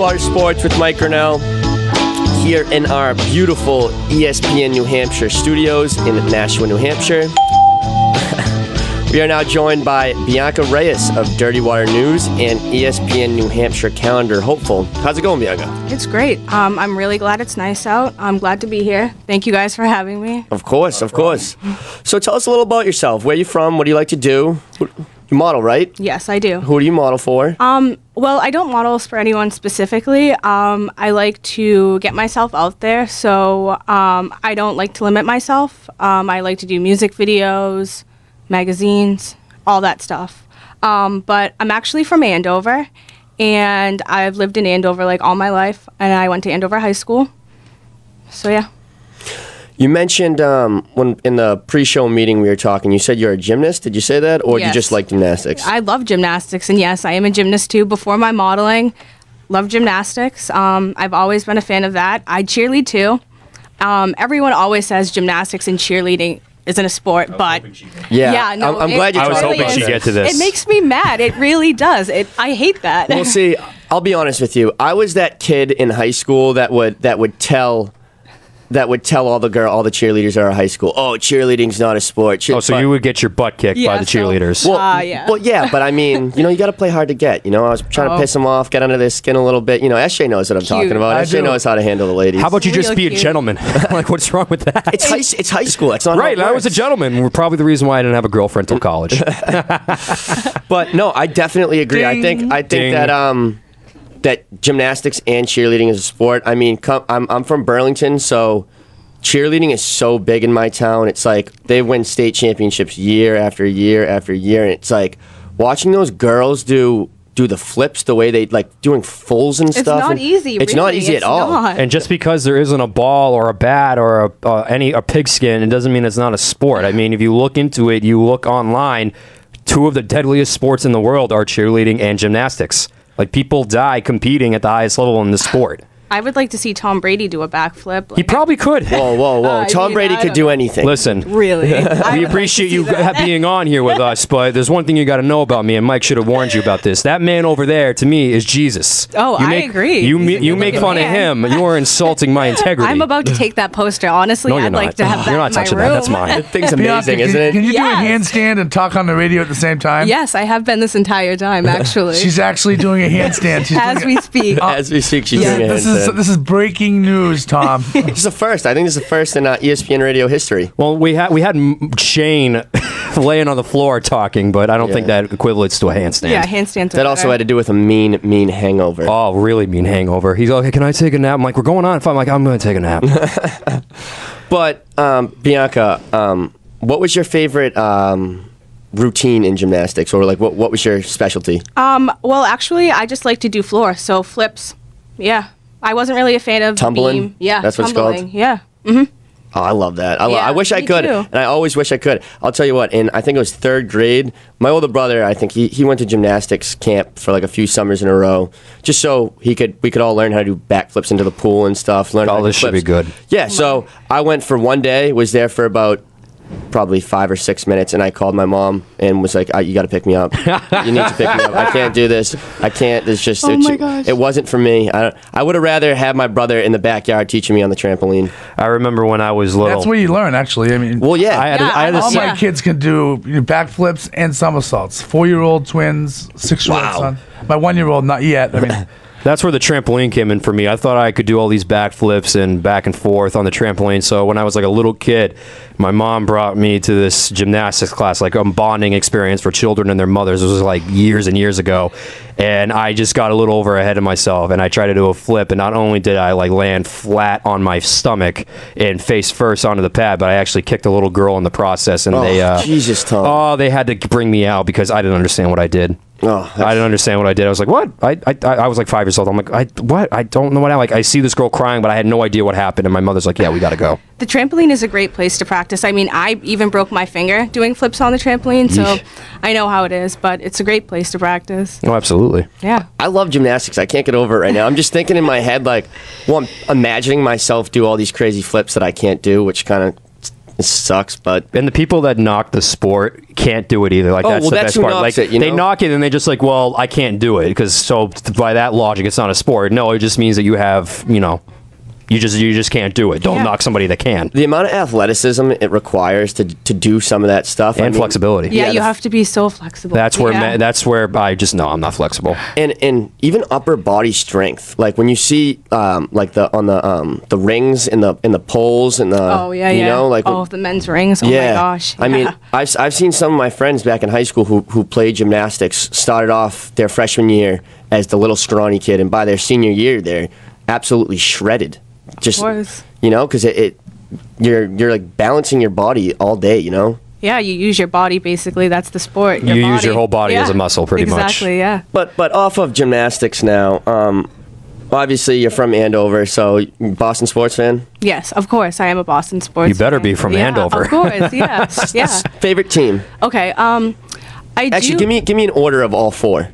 Water Sports with Mike Grinnell here in our beautiful ESPN New Hampshire studios in Nashua, New Hampshire. We are now joined by Bianca Reyes of Dirty Water News and ESPN New Hampshire calendar hopeful. How's it going, Bianca? It's great. I'm really glad it's nice out. I'm glad to be here. Thank you guys for having me. Of course, of course. So tell us a little about yourself. Where are you from? What do you like to do? You model, right? Yes, I do. Who do you model for? Well, I don't model for anyone specifically. I like to get myself out there, so I don't like to limit myself. I like to do music videos, magazines, all that stuff. But I'm actually from Andover, and I've lived in Andover like all my life, and I went to Andover High School. So yeah. You mentioned when in the pre-show meeting we were talking, you said you're a gymnast. Did you say that, or Yes. you just like gymnastics? I love gymnastics, and yes, I am a gymnast too. Before my modeling, love gymnastics. I've always been a fan of that. I cheerlead too. Everyone always says gymnastics and cheerleading isn't a sport, but Yeah, no, I'm glad you I was told hoping me she'd that. get to this. It makes me mad. It really does. I hate that. Well, see, I'll be honest with you. I was that kid in high school that would tell all the cheerleaders at our high school, oh, cheerleading's not a sport. So you would get your butt kicked by the cheerleaders. Well, yeah, but I mean, you got to play hard to get. I was trying to piss them off, get under their skin a little bit. SJ knows what I'm talking about. SJ knows how to handle the ladies. How about you just Real be a cute. gentleman? Like, what's wrong with that? It's high school. That's not right. How it I was a works. gentleman. We're probably the reason why I didn't have a girlfriend till college. But no, I definitely agree. I think Ding. that gymnastics and cheerleading is a sport. I mean, I'm from Burlington, so cheerleading is so big in my town. It's like they win state championships year after year after year, and it's like watching those girls do the flips the way they like doing fulls and stuff. It's not easy. It's not really. easy It's at all. not. And just because there isn't a ball or a bat or a pigskin, it doesn't mean it's not a sport. I mean, if you look into it, you look online, two of the deadliest sports in the world are cheerleading and gymnastics. Like, people die competing at the highest level in the sport. I would like to see Tom Brady do a backflip. He probably could. Whoa! I Tom mean, Brady I could don't do know. anything. Listen, Really? we appreciate you being on here with us, but there's one thing you got to know about me, and Mike should have warned you about this. That man over there, to me, is Jesus. Oh, I agree. You He's a you make good-looking fun of man. him. You are insulting my integrity. I'm about to take that poster. Honestly, No, you're I'd like not. to have that You're not in my touching room. that. That's mine. That thing's amazing, isn't it? Can you do a Yes. handstand and talk on the radio at the same time? Yes, I have been this entire time, actually. She's actually doing a handstand. She's As doing we speak. As we speak, she's Yeah, doing a handstand. this is breaking news, Tom. This is the first. I think this is the first in ESPN radio history. Well, we had Shane laying on the floor talking, but I don't think that equates to a handstand. Yeah, handstands. That also had to do with a mean hangover. Oh, really mean hangover. He's like, hey, can I take a nap? I'm like, we're going on. I'm like, I'm going to take a nap. But Bianca, what was your favorite routine in gymnastics, or like what was your specialty? Well, actually, I just like to do floor, so flips. Yeah. I wasn't really a fan of Tumbling? beam. Yeah, That's what it's called? tumbling. Yeah. Oh, I love that. I Yeah, wish I me could, too. and I always wish I could. I'll tell you what. I think it was third grade. My older brother, I think he went to gymnastics camp for like a few summers in a row, just so we could all learn how to do backflips into the pool and stuff. Learn how to do this should flips. be good. Yeah. So I went for one day. Was there for about probably 5 or 6 minutes, and I called my mom and was like, you got to pick me up. You need to pick me up. I can't do this. I can't. There's just my gosh. it wasn't for me. I would have rather had my brother in the backyard teaching me on the trampoline. I remember when I was little. That's where you learn, actually. I mean, Well, yeah. I had a all son. my kids can do backflips and somersaults. 4-year-old twins, 6-year-old Wow. son. My 1-year-old, not yet. I mean, That's where the trampoline came in for me. I thought I could do all these backflips and back and forth on the trampoline. So when I was like a little kid, my mom brought me to this gymnastics class, like a bonding experience for children and their mothers. This was like years and years ago. And I just got a little over ahead of myself, and I tried to do a flip, and not only did I like land flat on my stomach and face first onto the pad, but I actually kicked a little girl in the process, and Jesus, Tom. they had to bring me out because I didn't understand what I did. Oh, I didn't understand what I did. I was like, what? I was like 5 years old. I'm like, what? I don't know what I like. I see this girl crying, but I had no idea what happened. And my mother's like, yeah, we got to go. The trampoline is a great place to practice. I mean, I even broke my finger doing flips on the trampoline, so Yeesh. I know how it is, but it's a great place to practice. Oh, absolutely. Yeah. I love gymnastics. I can't get over it right now. I'm just thinking in my head, like, well, I'm imagining myself do all these crazy flips that I can't do, which kind of It sucks, but And the people that knock the sport can't do it either. Like that's well, the that's best who part. knocks Like it, you they know? knock it and they just like, well, I can't do it because so by that logic, it's not a sport. No, it just means that you have, you just can't do it. Don't knock somebody that can. the amount of athleticism it requires to do some of that stuff And flexibility. Yeah, Yeah, you the- have to be so flexible. That's where Yeah. I just know I'm not flexible. and even upper body strength. Like when you see like the rings in the poles and the Oh yeah, you yeah. know like the men's rings. Oh yeah. my gosh. I mean, yeah. I've seen some of my friends back in high school who played gymnastics started off their freshman year as the little scrawny kid, and by their senior year they're absolutely shredded. Just course. because you're like balancing your body all day. Yeah, you use your body basically. That's the sport. You use body. your whole body as a muscle, pretty much. Exactly. Yeah. But off of gymnastics now. Obviously, you're from Andover, so Boston sports fan. Yes, of course. I am a Boston sports. You better fan. be from Yeah, Andover. Of course. Yes. Yeah. Favorite team? Okay. Actually, give me an order of all four.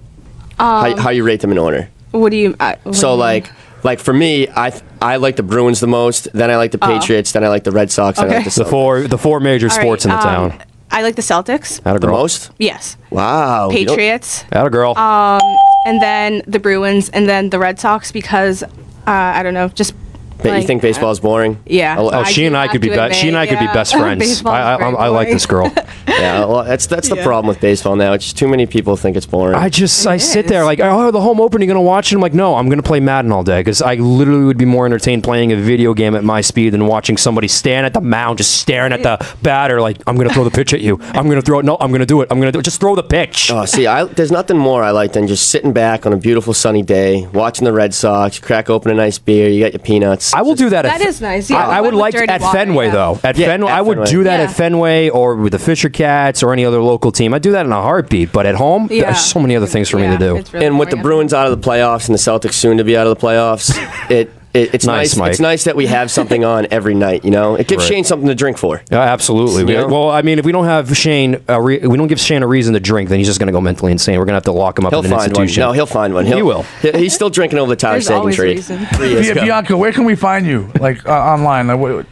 How you rate them in order? What do you? What So do you mean? like for me, I like the Bruins the most. Then I like the Patriots. Then I like the Red Sox. Then I like Okay. the The Celtics. four major All sports right, in the town. I like the Celtics. Atta The girl. most? Yes. Wow. you don't- Patriots. Atta girl. And then the Bruins, and then the Red Sox because I don't know, just. You think baseball's boring? Yeah. Oh, Oh, she and I have could be to best. She and I admit, could be yeah. best friends. Baseball is very I like boring. this girl. yeah. Well, that's the Yeah. problem with baseball now. It's just too many people think it's boring. I sit is. there like, oh, the home opener, you gonna watch it? I'm like, no, I'm gonna play Madden all day because I literally would be more entertained playing a video game at my speed than watching somebody stand at the mound just staring at the batter like, I'm gonna throw the pitch at you. I'm gonna throw it. No, I'm gonna do it. I'm gonna do it. Just throw the pitch. Oh, see, there's nothing more I like than just sitting back on a beautiful sunny day, watching the Red Sox, crack open a nice beer, you got your peanuts. I will do that. That is nice. Yeah, I would with like dirty at water, Fenway yeah. though. At Yeah, Fenway, at I would Fenway. do that Yeah. at Fenway or with the Fisher Cats or any other local team. I'd do that in a heartbeat. But at home, Yeah. there's so many other things for me to do. It's really And with the boring. Bruins out of the playoffs and the Celtics soon to be out of the playoffs, it's Nice, nice. Mike. It's nice that we have something on every night. It gives Right. Shane something to drink for. Yeah, absolutely. You know? Well, I mean, if we don't have Shane, we don't give Shane a reason to drink, then he's just going to go mentally insane. We're going to have to lock him up He'll in an find one. institution. No, he'll find one. He will. He's still drinking over the Tyler There's Sagan always trade. reason. 3 years ago. Bianca, where can we find you? Like online? Like,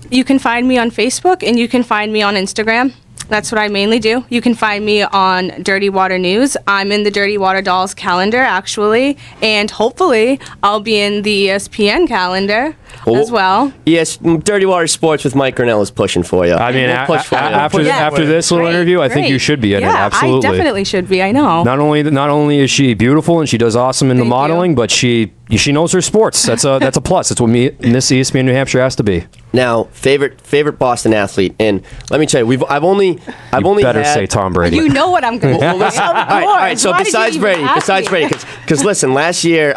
You can find me on Facebook and you can find me on Instagram. That's what I mainly do. You can find me on Dirty Water News. I'm in the Dirty Water Dolls calendar, actually, and hopefully I'll be in the ESPN calendar as well. Yes, Dirty Water Sports with Mike Grinnell is pushing for you. I mean, We'll push for you. after Yeah. after this little Great, interview, I think great. you should be in it. Yeah, Absolutely. I definitely should be. I know. Not only is she beautiful and she does awesome in the Thank modeling, you. but she knows her sports. That's a plus. That's what Miss ESPN New Hampshire has to be. Now, favorite Boston athlete, and let me tell you, I've only Better had, say Tom Brady. You know what I'm going to Well, listen, all right. So Why did you besides even Brady, ask me? because listen, last year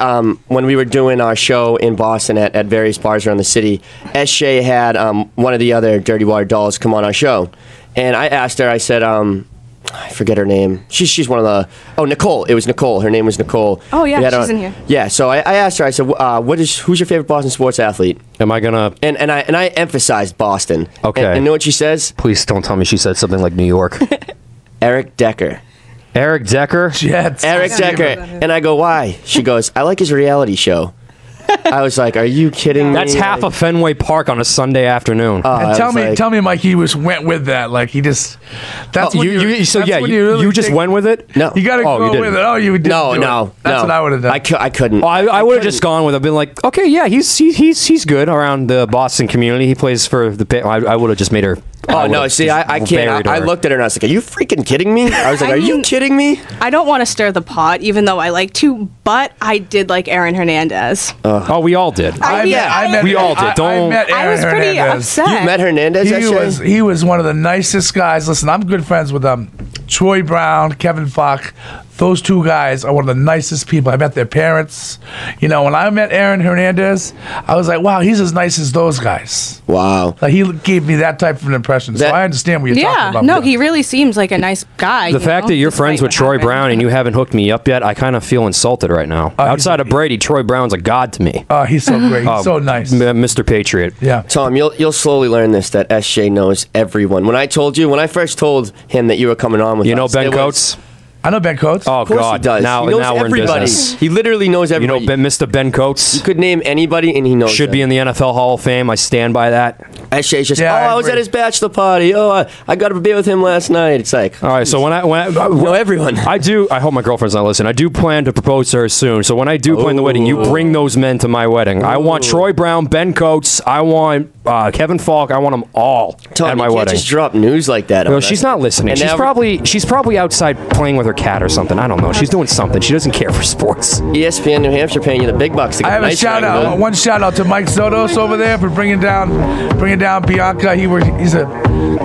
when we were doing our show in Boston at various bars around the city, S. Shea had one of the other Dirty Water Dolls come on our show, and I asked her. I said, I forget her name. She's one of the. Nicole. It was Nicole. Her name was Nicole. Oh, yeah, We had she's her- in here. Yeah. So I asked her. I said, who's your favorite Boston sports athlete? Am I gonna? And I emphasized Boston. Okay. And know what she says? Please don't tell me she said something like New York. Eric Decker. Eric Decker. Jets. Eric Decker. And I go, why? She goes, I like his reality show. I was like, are you kidding me? That's half of Fenway Park on a Sunday afternoon. I And was like- tell me, Mike, he went with that. Like he just. That's when you that's when you really just take- went with it. No. You got to Oh, you go didn't. with it. Oh, you did. No. That's what I would have done. I couldn't. Oh, I would have just gone with it. Been like, okay, yeah, he's good around the Boston community. He plays for the. I would have just made her. Oh no! See, I can't. I looked at her and I was like, "Are you freaking kidding me?" I was like, I "Are you mean- kidding me?" I don't want to stir the pot, even though I like to, but I did like Aaron Hernandez. Oh, we all did. I mean, We all did. I met I Aaron was pretty Hernandez. upset. You met Hernandez? He was one of the nicest guys. Listen, I'm good friends with Troy Brown, Kevin Falk. Those two guys are one of the nicest people. I met their parents. When I met Aaron Hernandez, I was like, wow, he's as nice as those guys. Wow. Like he gave me that type of impression. So That- I understand what you're talking Yeah, about. no, he really seems like a nice guy. The fact that you're friends with Troy Brown and and you haven't hooked me up yet, I kind of feel insulted right now. Outside of Brady, Troy Brown's a god to me. He's so great. He's so nice. Mr. Patriot. Yeah. Tom, you'll slowly learn this that SJ knows everyone. When I first told him that you were coming on with You know us, Ben it was- Coates? I know Ben Coates. Oh, Of course God. he does. Now, He knows now we're in everybody. business. He literally knows You everybody. know Mr. Ben Coates? You could name anybody, and he knows. Should be in the NFL Hall of Fame. I stand by that. It's just, Yeah, I I was agree. at his bachelor party. Oh, I got a beer with him last night. It's like, All right, so when I you know everyone. I hope my girlfriend's not listening. I do plan to propose to her soon. So when I do plan the wedding, you bring those men to my wedding. I want Troy Brown, Ben Coates. I want Kevin Falk. I want them all Tom, at my you can't wedding. just drop news like that. No, on she's us. not listening. And She's probably outside playing with her cat or something. I don't know. She's doing something. She doesn't care for sports. ESPN New Hampshire paying you the big bucks to get I have a nice shout wedding, out. huh? One shout out to Mike Zotos over there for bringing down Bianca. He's a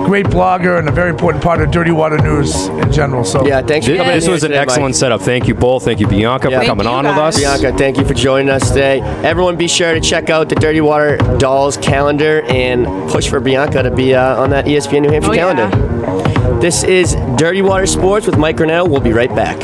great blogger and a very important part of Dirty Water News in general. So Yeah, thanks for coming in This here was an today, excellent Mike. setup. Thank you both. Thank you, Bianca, Yeah. for coming Thank you, on with guys. us. Bianca, thank you for joining us today. Everyone be sure to check out the Dirty Water Dolls calendar and push for Bianca to be on that ESPN New Hampshire Oh, yeah. calendar. This is Dirty Water Sports with Mike Grinnell. We'll be right back.